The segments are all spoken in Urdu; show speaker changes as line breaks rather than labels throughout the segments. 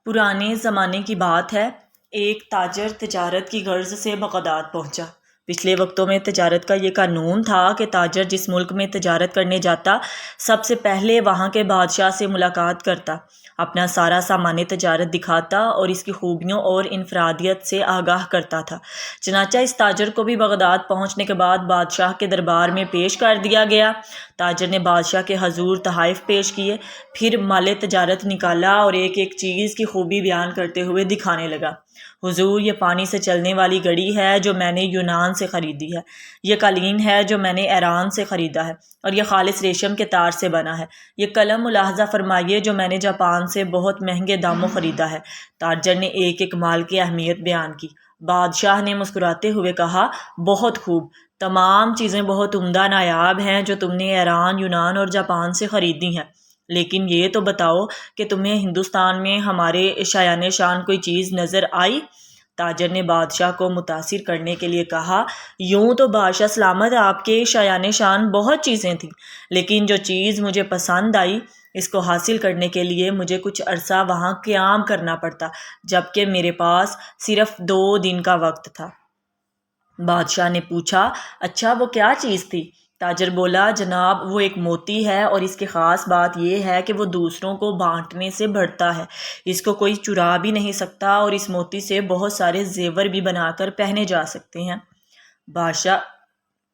پرانے زمانے کی بات ہے، ایک تاجر تجارت کی غرض سے بغداد پہنچا۔ پچھلے وقتوں میں تجارت کا یہ قانون تھا کہ تاجر جس ملک میں تجارت کرنے جاتا، سب سے پہلے وہاں کے بادشاہ سے ملاقات کرتا، اپنا سارا سامان تجارت دکھاتا اور اس کی خوبیوں اور انفرادیت سے آگاہ کرتا تھا۔ چنانچہ اس تاجر کو بھی بغداد پہنچنے کے بعد بادشاہ کے دربار میں پیش کر دیا گیا۔ تاجر نے بادشاہ کے حضور تحائف پیش کیے، پھر مال تجارت نکالا اور ایک ایک چیز کی خوبی بیان کرتے ہوئے دکھانے لگا۔ حضور، یہ پانی سے چلنے والی گڑی ہے جو میں نے یونان سے خریدی ہے، یہ قالین ہے جو میں نے ایران سے خریدا ہے اور یہ خالص ریشم کے تار سے بنا ہے، یہ قلم ملاحظہ فرمائیے جو میں نے جاپان سے بہت مہنگے داموں خریدا ہے۔ تاجر نے ایک ایک مال کی اہمیت بیان کی۔ بادشاہ نے مسکراتے ہوئے کہا، بہت خوب، تمام چیزیں بہت عمدہ نایاب ہیں جو تم نے ایران، یونان اور جاپان سے خریدی ہیں، لیکن یہ تو بتاؤ کہ تمہیں ہندوستان میں ہمارے شایان شان کوئی چیز نظر آئی؟ تاجر نے بادشاہ کو متاثر کرنے کے لیے کہا، یوں تو بادشاہ سلامت آپ کے شایان شان بہت چیزیں تھیں، لیکن جو چیز مجھے پسند آئی، اس کو حاصل کرنے کے لیے مجھے کچھ عرصہ وہاں قیام کرنا پڑتا، جبکہ میرے پاس صرف 2 دن کا وقت تھا۔ بادشاہ نے پوچھا، اچھا وہ کیا چیز تھی؟ تاجر بولا، جناب وہ ایک موتی ہے اور اس کی خاص بات یہ ہے کہ وہ دوسروں کو بانٹنے سے بڑھتا ہے، اس کو کوئی چرا بھی نہیں سکتا اور اس موتی سے بہت سارے زیور بھی بنا کر پہنے جا سکتے ہیں۔ بادشاہ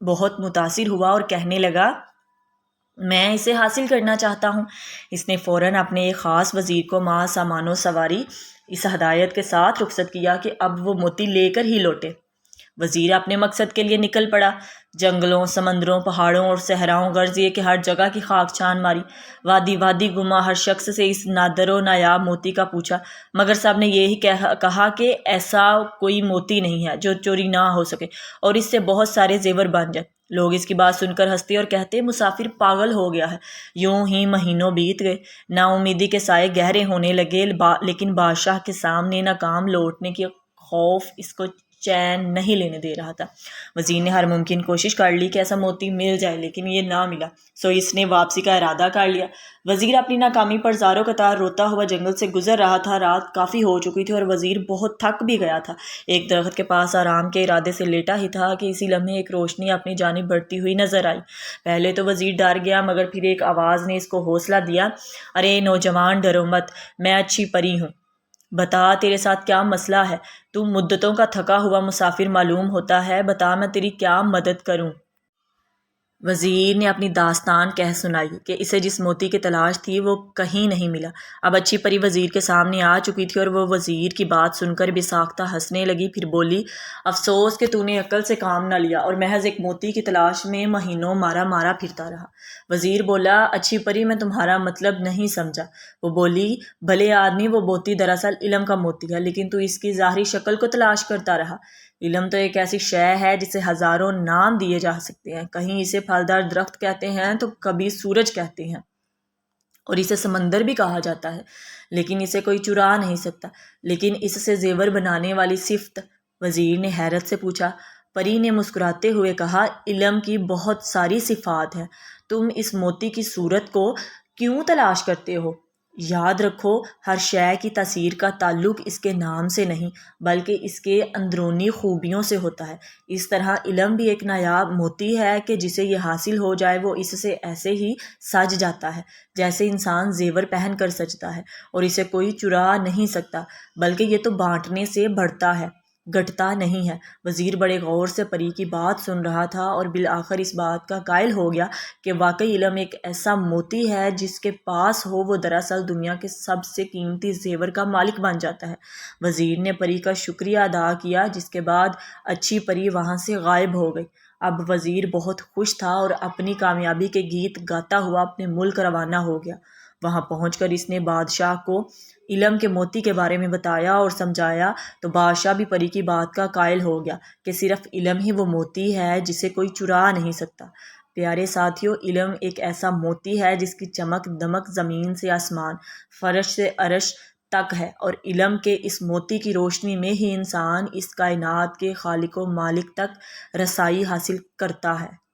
بہت متاثر ہوا اور کہنے لگا، میں اسے حاصل کرنا چاہتا ہوں۔ اس نے فوراً اپنے ایک خاص وزیر کو مع سامان و سواری اس ہدایت کے ساتھ رخصت کیا کہ اب وہ موتی لے کر ہی لوٹے۔ وزیر اپنے مقصد کے لیے نکل پڑا۔ جنگلوں، سمندروں، پہاڑوں اور صحراؤں، غرض یہ کہ ہر جگہ کی خاک چھان ماری، وادی وادی گھما، ہر شخص سے اس نادر و نایاب موتی کا پوچھا، مگر سب نے یہی کہا کہ ایسا کوئی موتی نہیں ہے جو چوری نہ ہو سکے اور اس سے بہت سارے زیور بن جائے۔ لوگ اس کی بات سن کر ہنستے اور کہتے، مسافر پاگل ہو گیا ہے۔ یوں ہی مہینوں بیت گئے، نا امیدی کے سائے گہرے ہونے لگے، لیکن بادشاہ کے سامنے ناکام لوٹنے کی خوف اس کو چین نہیں لینے دے رہا تھا۔ وزیر نے ہر ممکن کوشش کر لی کہ ایسا موتی مل جائے، لیکن یہ نہ ملا، سو اس نے واپسی کا ارادہ کر لیا۔ وزیر اپنی ناکامی پر زاروں قطار روتا ہوا جنگل سے گزر رہا تھا۔ رات کافی ہو چکی تھی اور وزیر بہت تھک بھی گیا تھا۔ ایک درخت کے پاس آرام کے ارادے سے لیٹا ہی تھا کہ اسی لمحے ایک روشنی اپنی جانب بڑھتی ہوئی نظر آئی۔ پہلے تو وزیر ڈر گیا، مگر پھر ایک آواز نے اس کو حوصلہ دیا، ارے نوجوان، ڈرو مت، میں اچھی پری ہوں، بتا تیرے ساتھ کیا مسئلہ ہے؟ تو مدتوں کا تھکا ہوا مسافر معلوم ہوتا ہے، بتا میں تیری کیا مدد کروں؟ وزیر نے اپنی داستان کہہ سنائی کہ اسے جس موتی کی تلاش تھی وہ کہیں نہیں ملا۔ اب اچھی پری وزیر کے سامنے آ چکی تھی اور وہ وزیر کی بات سن کر بے ساختہ ہنسنے لگی، پھر بولی، افسوس کہ تو نے عقل سے کام نہ لیا اور محض ایک موتی کی تلاش میں مہینوں مارا پھرتا رہا۔ وزیر بولا، اچھی پری میں تمہارا مطلب نہیں سمجھا۔ وہ بولی، بھلے آدمی، وہ موتی دراصل علم کا موتی ہے، لیکن تو اس کی ظاہری شکل کو تلاش کرتا رہا۔ علم تو ایک ایسی شے ہے جسے ہزاروں نام دیے جا سکتے ہیں، کہیں اسے پھلدار درخت کہتے ہیں تو کبھی سورج کہتے ہیں اور اسے سمندر بھی کہا جاتا ہے، لیکن اسے کوئی چرا نہیں سکتا۔ لیکن اس سے زیور بنانے والی صفت؟ وزیر نے حیرت سے پوچھا۔ پری نے مسکراتے ہوئے کہا، علم کی بہت ساری صفات ہیں، تم اس موتی کی صورت کو کیوں تلاش کرتے ہو؟ یاد رکھو، ہر شے کی تاثیر کا تعلق اس کے نام سے نہیں بلکہ اس کے اندرونی خوبیوں سے ہوتا ہے۔ اس طرح علم بھی ایک نایاب موتی ہے کہ جسے یہ حاصل ہو جائے وہ اس سے ایسے ہی سج جاتا ہے جیسے انسان زیور پہن کر سجتا ہے، اور اسے کوئی چرا نہیں سکتا، بلکہ یہ تو بانٹنے سے بڑھتا ہے، گھٹتا نہیں ہے۔ وزیر بڑے غور سے پری کی بات سن رہا تھا اور بالآخر اس بات کا قائل ہو گیا کہ واقعی علم ایک ایسا موتی ہے جس کے پاس ہو وہ دراصل دنیا کے سب سے قیمتی زیور کا مالک بن جاتا ہے۔ وزیر نے پری کا شکریہ ادا کیا، جس کے بعد اچھی پری وہاں سے غائب ہو گئی۔ اب وزیر بہت خوش تھا اور اپنی کامیابی کے گیت گاتا ہوا اپنے ملک روانہ ہو گیا۔ وہاں پہنچ کر اس نے بادشاہ کو علم کے موتی کے بارے میں بتایا اور سمجھایا تو بادشاہ بھی پری کی بات کا قائل ہو گیا کہ صرف علم ہی وہ موتی ہے جسے کوئی چرا نہیں سکتا۔ پیارے ساتھیو، علم ایک ایسا موتی ہے جس کی چمک دمک زمین سے آسمان، فرش سے عرش تک ہے، اور علم کے اس موتی کی روشنی میں ہی انسان اس کائنات کے خالق و مالک تک رسائی حاصل کرتا ہے۔